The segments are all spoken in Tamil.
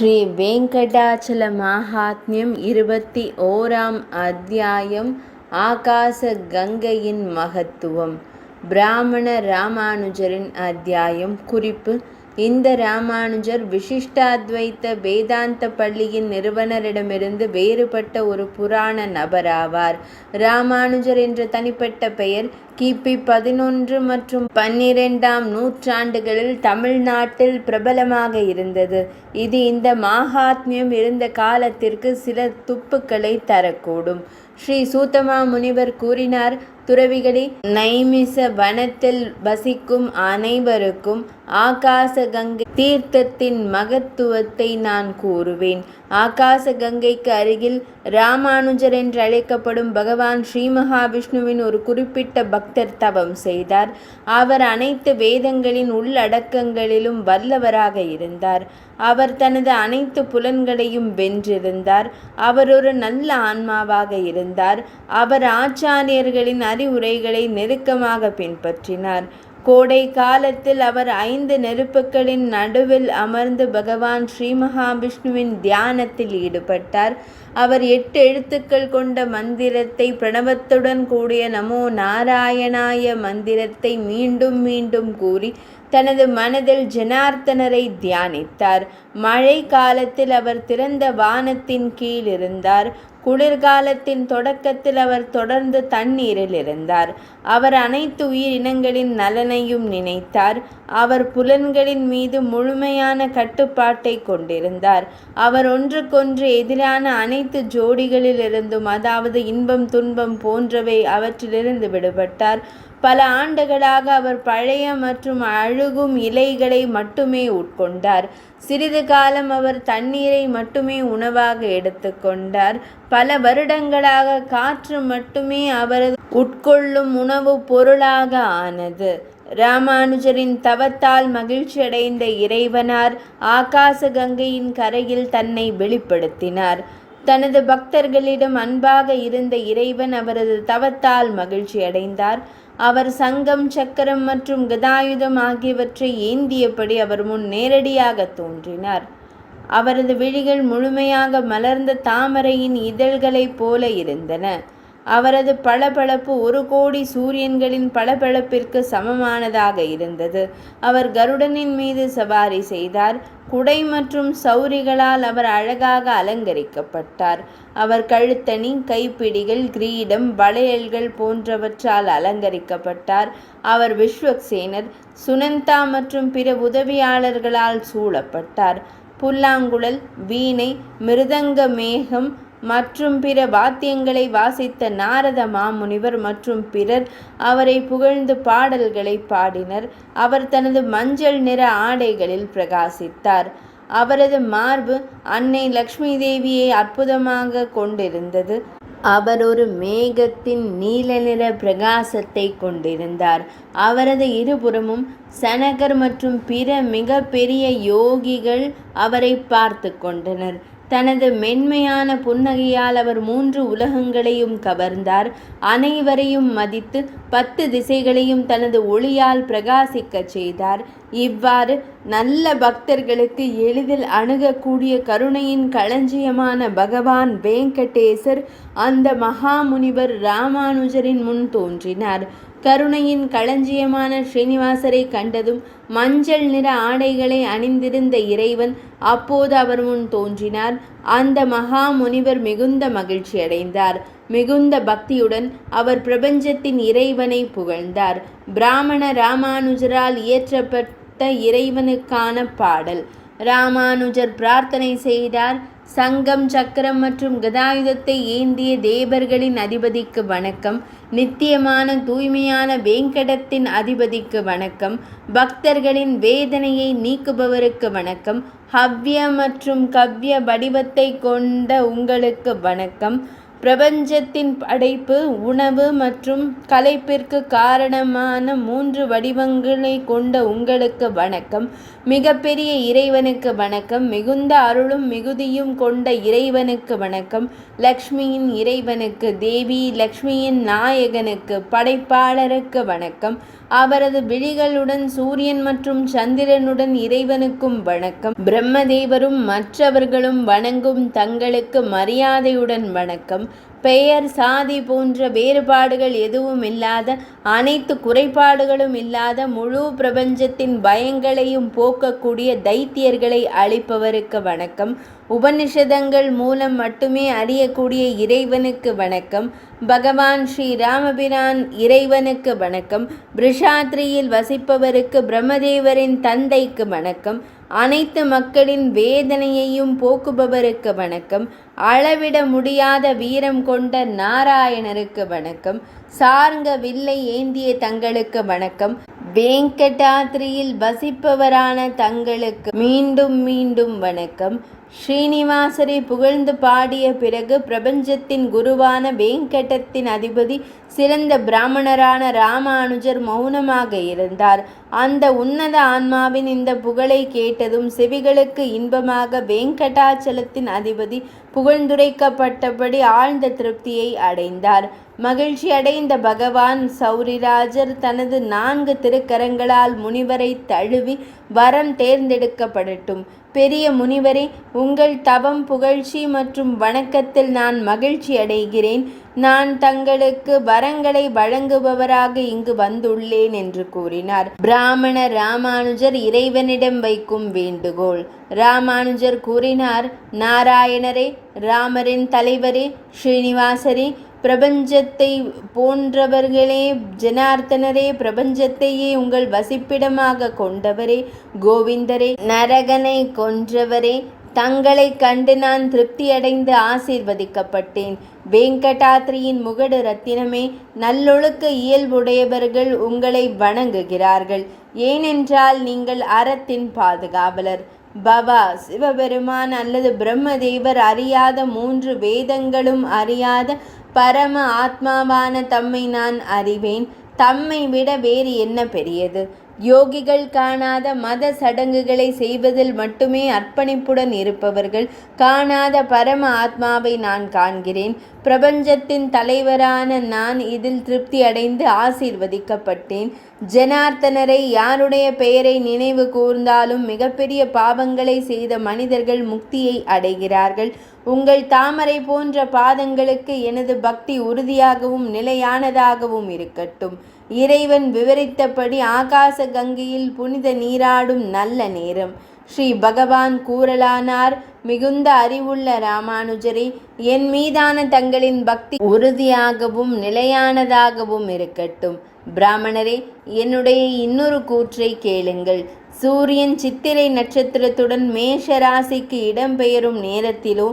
ஸ்ரீ வெங்கடாச்சல மாஹாத்மியம் 21ஆம் அத்தியாயம். ஆகாச கங்கையின் மகத்துவம். பிராமண ராமானுஜரின் அத்தியாயம். குறிப்பு: இந்த ராமானுஜர் விசிஷ்டாத்வைத்த வேதாந்த பள்ளியின் நிறுவனரிடமிருந்து வேறுபட்ட ஒரு புராண நபராவார். ராமானுஜர் என்ற தனிப்பட்ட பெயர் கிபி 11 மற்றும் 12ஆம் நூற்றாண்டுகளில் தமிழ்நாட்டில் பிரபலமாக இருந்தது. இது இந்த மாஹாத்மியம் இருந்த காலத்திற்கு சில துப்புக்களை தரக்கூடும். ஸ்ரீ சூத்தமா முனிவர் கூறினார்: துறவிகளே, நைமிச வனத்தில் வசிக்கும் அனைவருக்கும் ஆகாச கங்கை தீர்த்தத்தின் மகத்துவத்தை நான் கூறுவேன். ஆகாச கங்கைக்கு அருகில் ராமானுஜர் என்று அழைக்கப்படும் பகவான் ஸ்ரீ மகாவிஷ்ணுவின் ஒரு குறிப்பிட்ட பக்தர் தவம் செய்தார். அவர் அனைத்து வேதங்களின் உள்ளடக்கங்களிலும் வல்லவராக இருந்தார். அவர் தனது அனைத்து புலன்களையும் வென்றிருந்தார். அவர் ஒரு நல்ல ஆன்மாவாக இருந்தார். அவர் ஆச்சாரியர்களின் அறிவுரைகளை நெருக்கமாக பின்பற்றினார். கோடை காலத்தில் அவர் 5 நெருப்புகளின் நடுவில் அமர்ந்து பகவான் ஸ்ரீ மகாவிஷ்ணுவின் தியானத்தில் ஈடுபட்டார். அவர் 8 எழுத்துக்கள் கொண்ட மந்திரத்தை, பிரணவத்துடன் கூடிய நமோ நாராயணாய மந்திரத்தை மீண்டும் மீண்டும் கூறி தனது மனதில் ஜனார்த்தனரை தியானித்தார். மழை காலத்தில் அவர் திறந்த வானத்தின் கீழ் இருந்தார். குளிர்காலத்தின் தொடக்கத்தில் அவர் தொடர்ந்து தண்ணீரில் இருந்தார். அவர் அனைத்து உயிரினங்களின் நலனையும் நினைத்தார். அவர் புலன்களின் மீது முழுமையான கட்டுப்பாட்டை கொண்டிருந்தார். அவர் ஒன்றுக்கொன்று எதிரான அனைத்து ஜோடிகளிலிருந்தும், அதாவது இன்பம் துன்பம் போன்றவை, அவற்றிலிருந்து விடுபட்டார். பல ஆண்டுகளாக அவர் பழைய மற்றும் அழுகும் இலைகளை மட்டுமே உட்கொண்டார். சிறிது காலம் அவர் தண்ணீரை மட்டுமே உணவாக எடுத்துக்கொண்டார். பல வருடங்களாக காற்று மட்டுமே அவரது உட்கொள்ளும் உணவு பொருளாக ஆனது. ராமானுஜரின் தவத்தால் மகிழ்ச்சியடைந்த இறைவனார் ஆகாச கங்கையின் கரையில் தன்னை வெளிப்படுத்தினார். தனது பக்தர்களிடம் அன்பாக இருந்த இறைவன் அவரது தவத்தால் மகிழ்ச்சி அடைந்தார். அவர் சங்கம், சக்கரம் மற்றும் கதாயுதம் ஆகியவற்றை ஏந்தியபடி அவர் முன் நேரடியாக தோன்றினார். அவரது விழிகள் முழுமையாக மலர்ந்த தாமரையின் இதழ்களைப் போல இருந்தன. அவரது பளபளப்பு 1 கோடி சூரியன்களின் பளபளப்பிற்கு சமமானதாக இருந்தது. அவர் கருடனின் மீது சவாரி செய்தார். குடை மற்றும் சௌரிகளால் அவர் அழகாக அலங்கரிக்கப்பட்டார். அவர் கழுத்தணி, கைப்பிடிகள், கிரீடம், வளையல்கள் போன்றவற்றால் அலங்கரிக்கப்பட்டார். அவர் விஸ்வக்சேனர், சுனந்தா மற்றும் பிற உதவியாளர்களால் சூழப்பட்டார். புல்லாங்குழல், வீணை, மிருதங்க மேகம் மற்றும் பிற வாத்தியங்களை வாசித்த நாரத மாமுனிவர் மற்றும் பிறர் அவரை புகழ்ந்து பாடல்களை பாடினர். அவர் தனது மஞ்சள் நிற ஆடைகளில் பிரகாசித்தார். அவரது மார்பு அன்னை லக்ஷ்மி தேவியை அற்புதமாக கொண்டிருந்தது. அவர் ஒரு மேகத்தின் நீல நிற பிரகாசத்தை கொண்டிருந்தார். அவரது இருபுறமும் சனகர் மற்றும் பிற மிக பெரிய யோகிகள் அவரை பார்த்து கொண்டனர். தனது மென்மையான புன்னகையால் அவர் 3 உலகங்களையும் கவர்ந்தார். அனைவரையும் மதித்து 10 திசைகளையும் தனது ஒளியால் பிரகாசிக்கச் செய்தார். இவ்வாறு நல்ல பக்தர்களுக்கு எளிதில் அணுகக்கூடிய கருணையின் களஞ்சியமான பகவான் வெங்கடேசர் அந்த மகாமுனிவர் ராமானுஜரின் முன் தோன்றினார். கருணையின் களஞ்சியமான ஸ்ரீனிவாசரை கண்டதும் மஞ்சள் நிற ஆடைகளை அணிந்திருந்த இறைவன் அப்போது அவர் முன் தோன்றினார். அந்த மகா முனிவர் மிகுந்த மகிழ்ச்சி அடைந்தார். மிகுந்த பக்தியுடன் அவர் பிரபஞ்சத்தின் இறைவனை புகழ்ந்தார். பிராமண ராமானுஜரால் இயற்றப்பட்ட இறைவனுக்கான பாடல். ராமானுஜர் பிரார்த்தனை செய்தார்: சங்கம், சக்கரம் மற்றும் கதாயுதத்தை ஏந்திய தேவர்களின் அதிபதிக்கு வணக்கம். நித்தியமான தூய்மையான வேங்கடத்தின் அதிபதிக்கு வணக்கம். பக்தர்களின் வேதனையை நீக்குபவருக்கு வணக்கம். ஹவ்ய மற்றும் கவ்ய வடிவத்தை கொண்ட உங்களுக்கு வணக்கம். பிரபஞ்சத்தின் படைப்பு, உணவு மற்றும் கலைப்பிற்கு காரணமான 3 வடிவங்களை கொண்ட உங்களுக்கு வணக்கம். மிகப்பெரிய இறைவனுக்கு வணக்கம். மிகுந்த அருளும் மிகுதியும் கொண்ட இறைவனுக்கு வணக்கம். லக்ஷ்மியின் இறைவனுக்கு, தேவி லக்ஷ்மியின் நாயகனுக்கு, படைப்பாளருக்கு வணக்கம். அவரது விழிகளுடன் சூரியன் மற்றும் சந்திரனுடன் இறைவனுக்கும் வணக்கம். பிரம்மதேவரும் மற்றவர்களும் வணங்கும் தங்களுக்கு மரியாதையுடன் வணக்கம். பெயர், சாதி போன்ற வேறுபாடுகள் எதுவும் இல்லாத, அனைத்து குறைபாடுகளும் இல்லாத, முழு பிரபஞ்சத்தின் பயங்களையும் போக்கக்கூடிய தைத்தியர்களை அளிப்பவருக்கு வணக்கம். உபனிஷதங்கள் மூலம் மட்டுமே அறியக்கூடிய இறைவனுக்கு வணக்கம். பகவான் ஸ்ரீ ராமபிரான் இறைவனுக்கு வணக்கம். பிருஷாத்ரியில் வசிப்பவருக்கு, பிரம்மதேவரின் தந்தைக்கு வணக்கம். அனைத்து மக்களின் வேதனையையும் போக்குபவருக்கு வணக்கம். அளவிட முடியாத வீரம் கொண்ட நாராயணருக்கு வணக்கம். சார்ங்க வில்லை ஏந்திய தங்களுக்கு வணக்கம். வேங்கடாத்ரியில் வசிப்பவரான தங்களுக்கு மீண்டும் மீண்டும் வணக்கம். ஸ்ரீனிவாசரை புகழ்ந்து பாடிய பிறகு பிரபஞ்சத்தின் குருவான வேங்கடத்தின் அதிபதி சிறந்த பிராமணரான ராமானுஜர் மௌனமாக இருந்தார். அந்த உன்னத ஆன்மாவின் இந்த புகழை கேட்டதும் செவிகளுக்கு இன்பமாக வேங்கடாச்சலத்தின் அதிபதி புகழ்ந்துரைக்கப்பட்டபடி ஆழ்ந்த திருப்தியை அடைந்தார். மகிழ்ச்சி அடைந்த பகவான் சௌரிராஜர் தனது 4 திருக்கரங்களால் முனிவரை தழுவி வரம் தேர்ந்தெடுக்கப்படட்டும். பெரிய முனிவரே, உங்கள் தவம், புகழ்ச்சி மற்றும் வணக்கத்தில் நான் மகிழ்ச்சி அடைகிறேன். நான் தங்களுக்கு வரங்களை வழங்குபவராக இங்கு வந்துள்ளேன் என்று கூறினார். பிராமண ராமானுஜர் இறைவனிடம் வைக்கும் வேண்டுகோள். ராமானுஜர் கூறினார், நாராயணரே, ராமரின் தலைவரே, ஸ்ரீனிவாசரே, பிரபஞ்சத்தை போன்றவர்களே, ஜனார்த்தனரே, பிரபஞ்சத்தையே உங்கள் வசிப்பிடமாக கொண்டவரே, கோவிந்தரே, நரகனை கொன்றவரே, தங்களை கண்டு நான் திருப்தியடைந்து ஆசீர்வதிக்கப்பட்டேன். வேங்கடாத்ரியின் முகடு ரத்தினமே, நல்லொழுக்க இயல்புடையவர்கள் உங்களை வணங்குகிறார்கள். ஏனென்றால் நீங்கள் அறத்தின் பாதுகாவலர். பவா சிவபெருமான் அல்லது பிரம்மதேவர் அறியாத, 3 வேதங்களும் அறியாத பரம ஆத்மாவான தம்மை நான் அறிவேன். தம்மை விட வேறு என்ன பெரியது? யோகிகள் காணாத மத சடங்குகளை செய்வதில் மட்டுமே அர்ப்பணிப்புடன் இருப்பவர்கள் காணாத பரம ஆத்மாவை நான் காண்கிறேன். பிரபஞ்சத்தின் தலைவரான நான் இதில் திருப்தி அடைந்து ஆசீர்வதிக்கப்பட்டேன். ஜனார்த்தனரை யாருடைய பெயரை நினைவு கூர்ந்தாலும் மிகப்பெரிய பாவங்களை செய்த மனிதர்கள் முக்தியை அடைகிறார்கள். உங்கள் தாமரை போன்ற பாதங்களுக்கு எனது பக்தி உறுதியாகவும் நிலையானதாகவும் இருக்கட்டும். இறைவன் விவரித்தபடி ஆகாச கங்கையில் புனித நீராடும் நல்ல நேரம். ஸ்ரீ பகவான் கூறலானார், மிகுந்த அறிவுள்ள ராமானுஜரே, என் மீதான தங்களின் பக்தி உறுதியாகவும் நிலையானதாகவும் இருக்கட்டும். பிராமணரே, என்னுடைய இன்னொரு கூற்றை கேளுங்கள். சூரியன் சித்திரை நட்சத்திரத்துடன் மேஷ ராசிக்கு இடம்பெயரும் நேரத்திலோ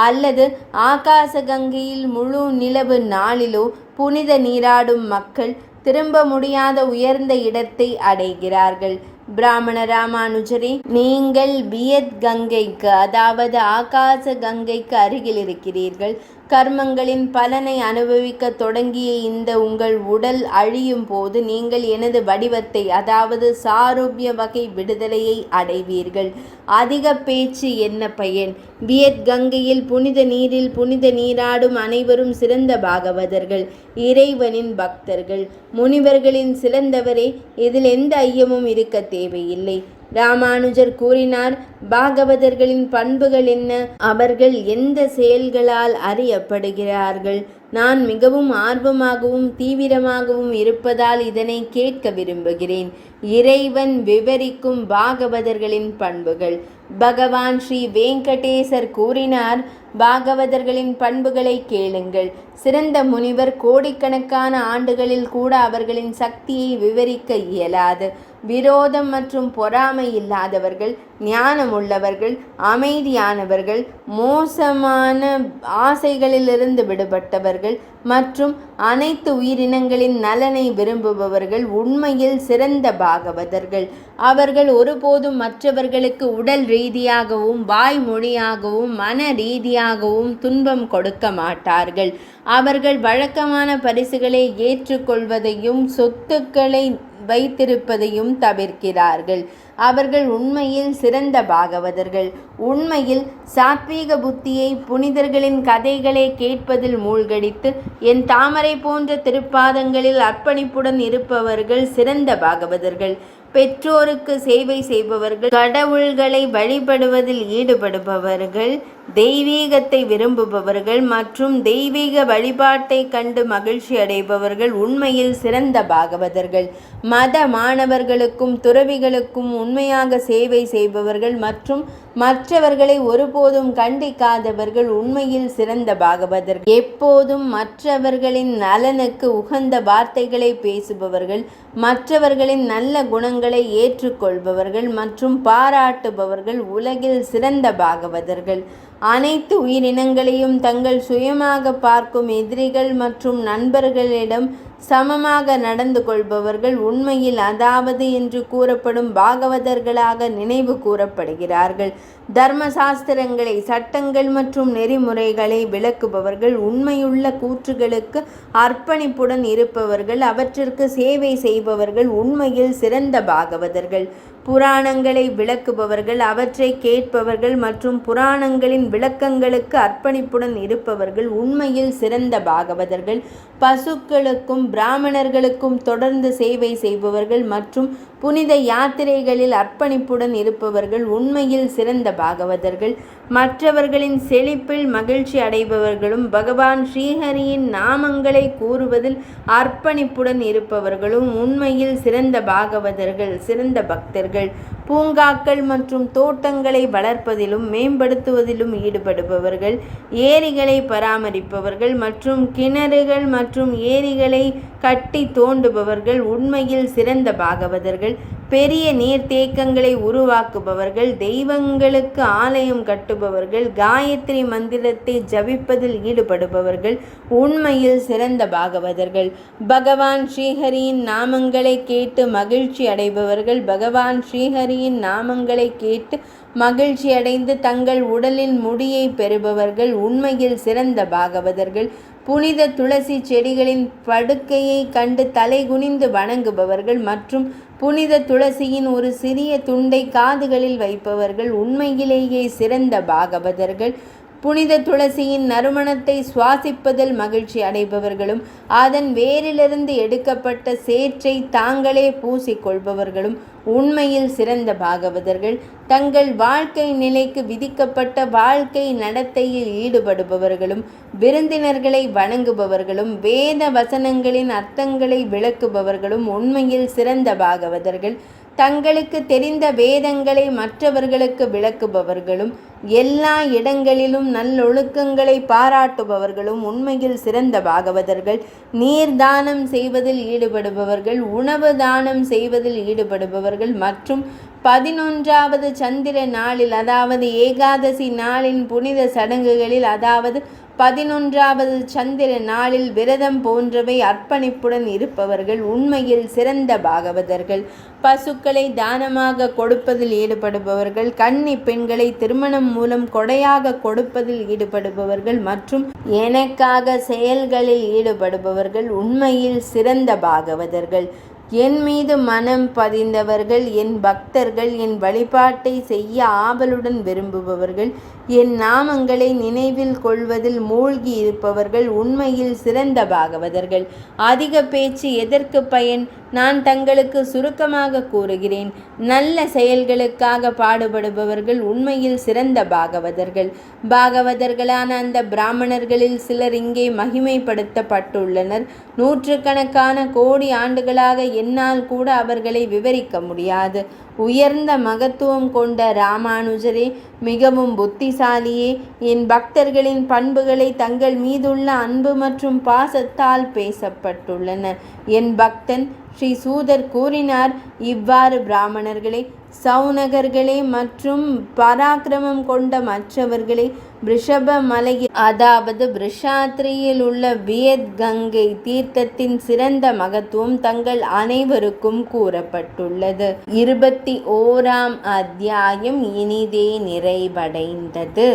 அல்லது ஆகாச கங்கையில் முழு நிலவு நாளிலோ புனித நீராடும் மக்கள் திரும்ப முடியாத உயர்ந்த இடத்தை அடைகிறார்கள். பிராமண ராமானுஜரே, நீங்கள் வியத் கங்கைக்கு, அதாவது ஆகாச கங்கைக்கு அருகில் இருக்கிறீர்கள். கர்மங்களின் பலனை அனுபவிக்க தொடங்கிய இந்த உங்கள் உடல் அழியும் போது நீங்கள் எனது வடிவத்தை, அதாவது சாரூபிய வகை விடுதலையை அடைவீர்கள். அதிக பேச்சு என்ன பயன்? வியத் கங்கையில் புனித நீரில் புனித நீராடும் அனைவரும் சிறந்த பாகவதர்கள், இறைவனின் பக்தர்கள், முனிவர்களின் சிறந்தவரே. இதில் எந்த ஐயமும் இருக்க தேவையில்லை. ராமானுஜர் கூறினார், பாகவதர்களின் பண்புகள் என்ன? அவர்கள் எந்த செயல்களால் அறியப்படுகிறார்கள்? நான் மிகவும் ஆர்வமாகவும் தீவிரமாகவும் இருப்பதால் இதனை கேட்க விரும்புகிறேன். இறைவன் விவரிக்கும் பாகவதர்களின் பண்புகள். பகவான் ஸ்ரீ வெங்கடேசர் கூறினார், பாகவதர்களின் பண்புகளை கேளுங்கள். சிறந்த முனிவர் கோடிக்கணக்கான ஆண்டுகளில் கூட அவர்களின் சக்தியை விவரிக்க இயலாது. விரோதம் மற்றும் பொறாமை இல்லாதவர்கள், ஞானமுள்ளவர்கள், அமைதியானவர்கள், மோசமான ஆசைகளிலிருந்து விடுபட்டவர்கள் மற்றும் அனைத்து உயிரினங்களின் நலனை விரும்புபவர்கள் உண்மையில் சிறந்த பாகவதர்கள். அவர்கள் ஒருபோதும் மற்றவர்களுக்கு உடல் ரீதியாகவும் வாய்மொழியாகவும் மன ரீதியாக நேரடியாகவும் துன்பம் கொடுக்க மாட்டார்கள். அவர்கள் வழக்கமான பரிசுகளை ஏற்றுக்கொள்வதையும் சொத்துக்களை வைத்திருப்பதையும் தவிர்க்கிறார்கள். அவர்கள் உண்மையில் சிறந்த பாகவதர்கள். உண்மையில் சாத்வீக புத்தியை புனிதர்களின் கதைகளை கேட்பதில் மூழ்கடித்து என் தாமரை போன்ற திருப்பாதங்களில் அர்ப்பணிப்புடன் இருப்பவர்கள் சிறந்த பாகவதர்கள். பெற்றோருக்கு சேவை செய்பவர்கள், கடவுள்களை வழிபடுவதில் ஈடுபடுபவர்கள், தெய்வீகத்தை விரும்புபவர்கள் மற்றும் தெய்வீக வழிபாட்டை கண்டு மகிழ்ச்சி அடைபவர்கள் உண்மையில் சிறந்த பாகவதர்கள். மத மாணவர்களுக்கும் துறவிகளுக்கும் உண்மையாக சேவை செய்பவர்கள் மற்றும் மற்றவர்களை ஒருபோதும் கண்டிக்காதவர்கள் உண்மையில் சிறந்த பாகவதர்கள். எப்போதும் மற்றவர்களின் நலனுக்கு உகந்த வார்த்தைகளை பேசுபவர்கள், மற்றவர்களின் நல்ல குணங்களை ஏற்றுக்கொள்பவர்கள் மற்றும் பாராட்டுபவர்கள் உலகில் சிறந்த பாகவதர்கள். அனைத்து உயிரினங்களையும் தங்கள் சுயமாக பார்க்கும் எதிரிகள் மற்றும் நண்பர்களிடம் சமமாக நடந்து கொள்பவர்கள் உண்மையில் அதாவது என்று கூறப்படும் பாகவதர்களாக நினைவு கூறப்படுகிறார்கள். தர்மசாஸ்திரங்களை, சட்டங்கள் மற்றும் நெறிமுறைகளை விளக்குபவர்கள், உண்மையுள்ள கூற்றுகளுக்கு அர்ப்பணிப்புடன் இருப்பவர்கள், அவற்றிற்கு சேவை செய்பவர்கள் உண்மையில் சிறந்த பாகவதர்கள். புராணங்களை விளக்குபவர்கள், அவற்றை கேட்பவர்கள் மற்றும் புராணங்களின் விளக்கங்களுக்கு அர்ப்பணிப்புடன் இருப்பவர்கள் உண்மையில் சிறந்த பாகவதர்கள். பசுக்களுக்கும் பிராமணர்களுக்கும் தொடர்ந்து சேவை செய்பவர்கள் மற்றும் புனித யாத்திரைகளில் அர்ப்பணிப்புடன் இருப்பவர்கள் உண்மையில் சிறந்த பாகவதர்கள். மற்றவர்களின் செழிப்பில் மகிழ்ச்சி அடைபவர்களும் பகவான் ஸ்ரீஹரியின் நாமங்களை கூறுவதில் அர்ப்பணிப்புடன் இருப்பவர்களும் உண்மையில் சிறந்த பாகவதர்கள், சிறந்த பக்தர்கள். பூங்காக்கள் மற்றும் தோட்டங்களை வளர்ப்பதிலும் மேம்படுத்துவதிலும் ஈடுபடுபவர்கள், ஏரிகளை பராமரிப்பவர்கள் மற்றும் கிணறுகள் மற்றும் ஏரிகளை கட்டி தோண்டுபவர்கள் உண்மையில் சிறந்த பாகவதர்கள். பெரிய நீர்த்தேக்கங்களை உருவாக்குபவர்கள், தெய்வங்களுக்கு ஆலயம் கட்டுபவர்கள், காயத்ரி மந்திரத்தை ஜபிப்பதில் ஈடுபடுபவர்கள் உண்மையில் சிறந்த பாகவதர்கள். பகவான் ஸ்ரீஹரியின் நாமங்களை கேட்டு மகிழ்ச்சி அடைபவர்கள், பகவான் ஸ்ரீஹரியின் நாமங்களை கேட்டு மகிழ்ச்சி அடைந்து தங்கள் உடலின் முடியை பெறுபவர்கள் உண்மையில் சிறந்த பாகவதர்கள். புனித துளசி செடிகளின் படுக்கையை கண்டு தலை குனிந்து வணங்குபவர்கள் மற்றும் புனித துளசியின் ஒரு சிறிய துண்டை காதுகளில் வைப்பவர்கள் உண்மையிலேயே சிறந்த பாகவதர்கள். புனித துளசியின் நறுமணத்தை சுவாசிப்பதில் மகிழ்ச்சி அடைபவர்களும் அதன் வேரிலிருந்து எடுக்கப்பட்ட சேற்றை தாங்களே பூசிக்கொள்பவர்களும் உண்மையில் சிறந்த பாகவதர்கள். தங்கள் வாழ்க்கை நிலைக்கு விதிக்கப்பட்ட வாழ்க்கை நடத்தையில் ஈடுபடுபவர்களும் விருந்தினர்களை வணங்குபவர்களும் வேத வசனங்களின் அர்த்தங்களை விளக்குபவர்களும் உண்மையில் சிறந்த பாகவதர்கள். தங்களுக்கு தெரிந்த வேதங்களை மற்றவர்களுக்கு விளக்குபவர்களும் எல்லா இடங்களிலும் நல்லொழுக்கங்களை பாராட்டுபவர்களும் உண்மையில் சிறந்த பாகவதர்கள். நீர் தானம் செய்வதில் ஈடுபடுபவர்கள், உணவு தானம் செய்வதில் ஈடுபடுபவர்கள் மற்றும் 11வது சந்திர நாளில் அதாவது ஏகாதசி நாளின் புனித சடங்குகளில் அதாவது 11வது சந்திர நாளில் விரதம் போன்றவை அர்ப்பணிப்புடன் இருப்பவர்கள் உண்மையில் சிறந்த பாகவதர்கள். பசுக்களை தானமாக கொடுப்பதில் ஈடுபடுபவர்கள், கன்னி பெண்களை திருமணம் மூலம் கொடையாக கொடுப்பதில் ஈடுபடுபவர்கள் மற்றும் எனக்காக செயல்களில் ஈடுபடுபவர்கள் உண்மையில் சிறந்த பாகவதர்கள். என் மீது மனம் பதிந்தவர்கள், என் பக்தர்கள், என் வழிபாட்டை செய்ய ஆவலுடன் விரும்புபவர்கள், என் நாமங்களை நினைவில் கொள்வதில் மூழ்கி இருப்பவர்கள் உண்மையில் சிறந்த பாகவதர்கள். அதிக பேச்சு எதற்கு பயன்? நான் தங்களுக்கு சுருக்கமாக கூறுகிறேன். நல்ல செயல்களுக்காக பாடுபடுபவர்கள் உண்மையில் சிறந்த பாகவதர்கள். பாகவதர்களான அந்த பிராமணர்களில் சிலர் இங்கே மகிமைப்படுத்தப்பட்டுள்ளனர். நூற்றுக்கணக்கான கோடி ஆண்டுகளாக என்னால் கூட அவர்களை விவரிக்க முடியாது. உயர்ந்த மகத்துவம் கொண்ட ராமானுஜரே, மிகவும் புத்திசாலியே, என் பக்தர்களின் பண்புகளை தங்கள் மீதுள்ள அன்பு மற்றும் பாசத்தால் பேசப்பட்டுள்ளன. என் பக்தன் ஸ்ரீ சூதர் கூறினார், இவ்வாறு பிராமணர்களே, சௌனகர்களே மற்றும் பராக்கிரமம் கொண்ட மற்றவர்களே, ரிஷப மலையில் அதாவது பிருஷாத்ரியில் உள்ள வியத் கங்கை தீர்த்தத்தின் சிறந்த மகத்துவம் தங்கள் அனைவருக்கும் கூறப்பட்டுள்ளது. 21ஆம் அத்தியாயம் இனிதே நிறைவடைந்தது.